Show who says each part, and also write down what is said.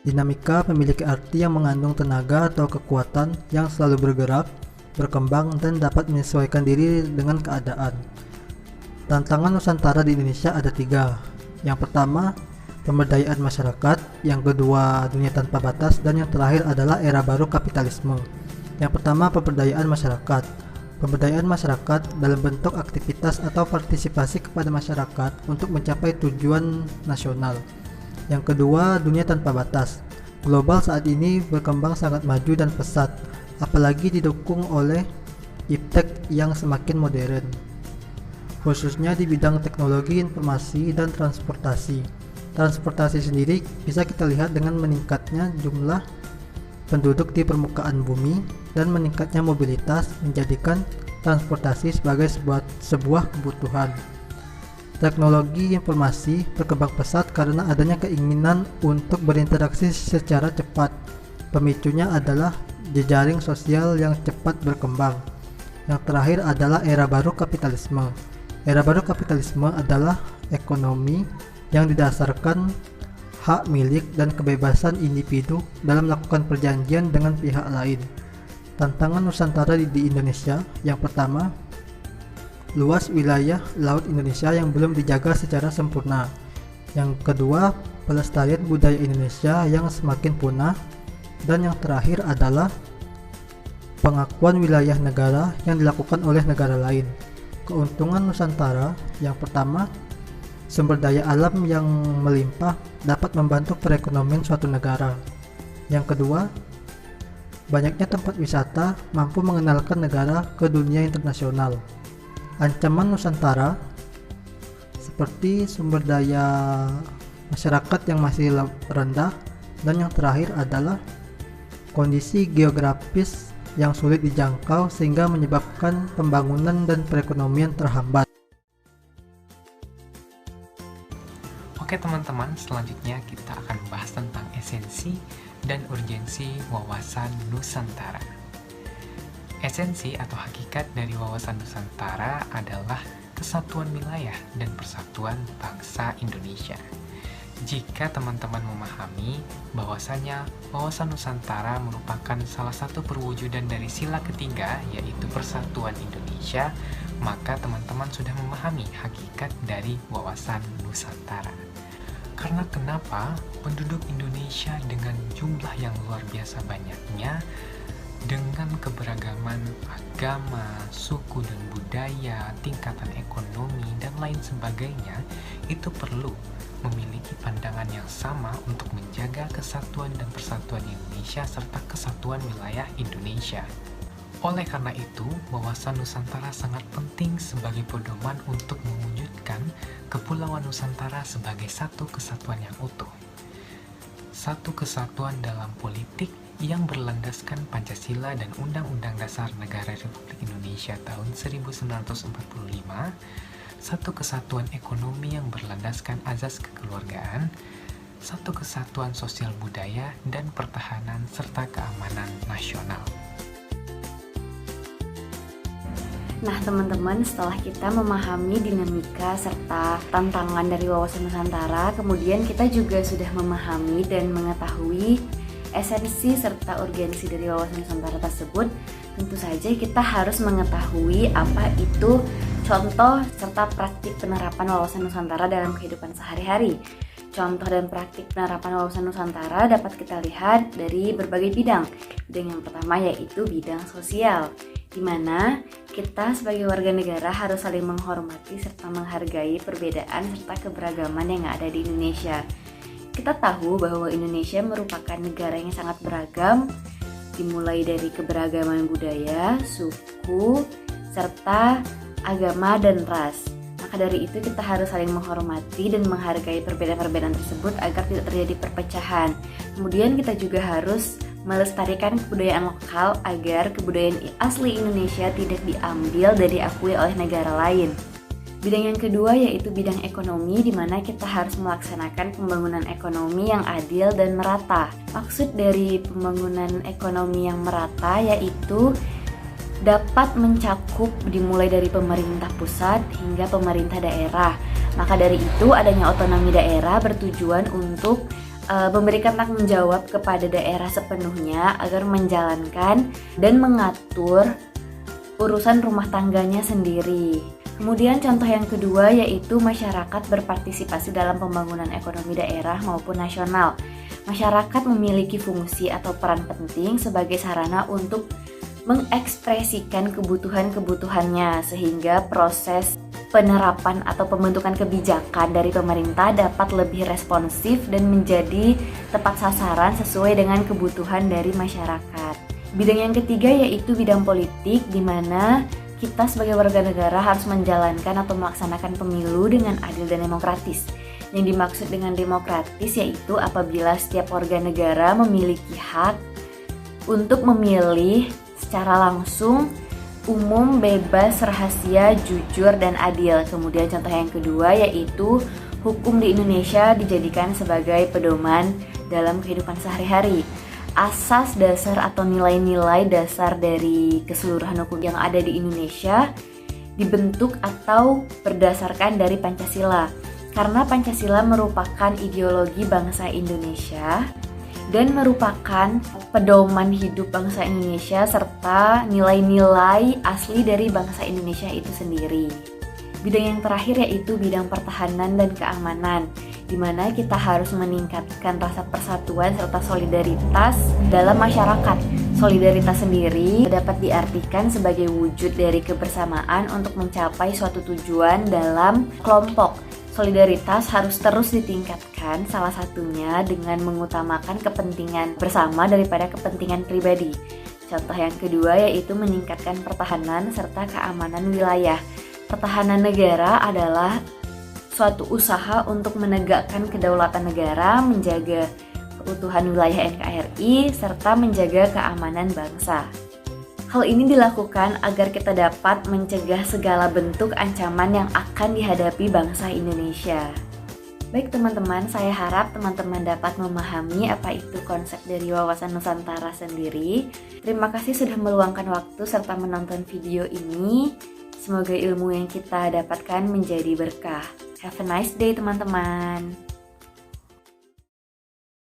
Speaker 1: Dinamika memiliki arti yang mengandung tenaga atau kekuatan yang selalu bergerak, berkembang, dan dapat menyesuaikan diri dengan keadaan. Tantangan Nusantara di Indonesia ada 3. Yang pertama, pemberdayaan masyarakat. Yang kedua, dunia tanpa batas. Dan yang terakhir adalah era baru kapitalisme. Yang pertama, pemberdayaan masyarakat. Pemberdayaan masyarakat dalam bentuk aktivitas atau partisipasi kepada masyarakat untuk mencapai tujuan nasional. Yang kedua, dunia tanpa batas. Global saat ini berkembang sangat maju dan pesat, apalagi didukung oleh iptek yang semakin modern, khususnya di bidang teknologi informasi dan transportasi. Transportasi sendiri bisa kita lihat dengan meningkatnya jumlah penduduk di permukaan bumi dan meningkatnya mobilitas menjadikan transportasi sebagai sebuah kebutuhan. Teknologi informasi berkembang pesat karena adanya keinginan untuk berinteraksi secara cepat. Pemicunya adalah jejaring sosial yang cepat berkembang. Yang terakhir adalah era baru kapitalisme. Era baru kapitalisme adalah ekonomi yang didasarkan hak milik dan kebebasan individu dalam melakukan perjanjian dengan pihak lain. Tantangan Nusantara di Indonesia. Yang pertama, luas wilayah laut Indonesia yang belum dijaga secara sempurna. Yang kedua, pelestarian budaya Indonesia yang semakin punah. Dan yang terakhir adalah pengakuan wilayah negara yang dilakukan oleh negara lain. Keuntungan Nusantara. Yang pertama, sumber daya alam yang melimpah dapat membantu perekonomian suatu negara. Yang kedua, banyaknya tempat wisata mampu mengenalkan negara ke dunia internasional. Ancaman Nusantara seperti sumber daya masyarakat yang masih rendah. Dan yang terakhir adalah kondisi geografis yang sulit dijangkau sehingga menyebabkan pembangunan dan perekonomian terhambat.
Speaker 2: Oke teman-teman, selanjutnya kita akan membahas tentang esensi dan urgensi wawasan Nusantara. Esensi atau hakikat dari wawasan Nusantara adalah kesatuan wilayah dan persatuan bangsa Indonesia. Jika teman-teman memahami bahwasanya wawasan Nusantara merupakan salah satu perwujudan dari sila ketiga, yaitu persatuan Indonesia, maka teman-teman sudah memahami hakikat dari wawasan Nusantara. Karena kenapa penduduk Indonesia dengan jumlah yang luar biasa banyaknya, dengan keberagaman agama, suku dan budaya, tingkatan ekonomi, dan lain sebagainya, itu perlu memiliki pandangan yang sama untuk menjaga kesatuan dan persatuan Indonesia serta kesatuan wilayah Indonesia. Oleh karena itu, wawasan Nusantara sangat penting sebagai pedoman untuk mewujudkan Kepulauan Nusantara sebagai satu kesatuan yang utuh. Satu kesatuan dalam politik yang berlandaskan Pancasila dan Undang-Undang Dasar Negara Republik Indonesia tahun 1945, satu kesatuan ekonomi yang berlandaskan azas kekeluargaan, satu kesatuan sosial budaya dan pertahanan serta keamanan nasional.
Speaker 3: Nah teman-teman, setelah kita memahami dinamika serta tantangan dari wawasan Nusantara, kemudian kita juga sudah memahami dan mengetahui esensi serta urgensi dari wawasan Nusantara tersebut. Tentu saja kita harus mengetahui apa itu contoh serta praktik penerapan wawasan Nusantara dalam kehidupan sehari-hari. Contoh dan praktik penerapan wawasan Nusantara dapat kita lihat dari berbagai bidang. Bidang yang pertama yaitu bidang sosial, di mana kita sebagai warga negara harus saling menghormati serta menghargai perbedaan serta keberagaman yang ada di Indonesia. Kita tahu bahwa Indonesia merupakan negara yang sangat beragam, dimulai dari keberagaman budaya, suku, serta agama dan ras. Maka dari itu kita harus saling menghormati dan menghargai perbedaan-perbedaan tersebut agar tidak terjadi perpecahan. Kemudian kita juga harus melestarikan kebudayaan lokal agar kebudayaan asli Indonesia tidak diambil dan diakui oleh negara lain. Bidang yang kedua yaitu bidang ekonomi, di mana kita harus melaksanakan pembangunan ekonomi yang adil dan merata. Maksud dari pembangunan ekonomi yang merata yaitu dapat mencakup dimulai dari pemerintah pusat hingga pemerintah daerah. Maka dari itu adanya otonomi daerah bertujuan untuk memberikan tanggung jawab kepada daerah sepenuhnya agar menjalankan dan mengatur urusan rumah tangganya sendiri. Kemudian contoh yang kedua yaitu masyarakat berpartisipasi dalam pembangunan ekonomi daerah maupun nasional. Masyarakat memiliki fungsi atau peran penting sebagai sarana untuk mengekspresikan kebutuhan-kebutuhannya sehingga proses penerapan atau pembentukan kebijakan dari pemerintah dapat lebih responsif dan menjadi tepat sasaran sesuai dengan kebutuhan dari masyarakat. Bidang yang ketiga yaitu bidang politik, di mana kita sebagai warga negara harus menjalankan atau melaksanakan pemilu dengan adil dan demokratis. Yang dimaksud dengan demokratis yaitu apabila setiap warga negara memiliki hak untuk memilih secara langsung, umum, bebas, rahasia, jujur, dan adil. Kemudian contoh yang kedua yaitu hukum di Indonesia dijadikan sebagai pedoman dalam kehidupan sehari-hari. Asas dasar atau nilai-nilai dasar dari keseluruhan hukum yang ada di Indonesia dibentuk atau berdasarkan dari Pancasila. Karena Pancasila merupakan ideologi bangsa Indonesia dan merupakan pedoman hidup bangsa Indonesia serta nilai-nilai asli dari bangsa Indonesia itu sendiri. Bidang yang terakhir yaitu bidang pertahanan dan keamanan, di mana kita harus meningkatkan rasa persatuan serta solidaritas dalam masyarakat. Solidaritas sendiri dapat diartikan sebagai wujud dari kebersamaan untuk mencapai suatu tujuan dalam kelompok. Solidaritas harus terus ditingkatkan, salah satunya dengan mengutamakan kepentingan bersama daripada kepentingan pribadi. Contoh yang kedua yaitu meningkatkan pertahanan serta keamanan wilayah. Pertahanan negara adalah suatu usaha untuk menegakkan kedaulatan negara, menjaga keutuhan wilayah NKRI, serta menjaga keamanan bangsa. Hal ini dilakukan agar kita dapat mencegah segala bentuk ancaman yang akan dihadapi bangsa Indonesia. Baik teman-teman, saya harap teman-teman dapat memahami apa itu konsep dari wawasan Nusantara sendiri. Terima kasih sudah meluangkan waktu serta menonton video ini. Semoga ilmu yang kita dapatkan menjadi berkah. Have a nice day teman-teman.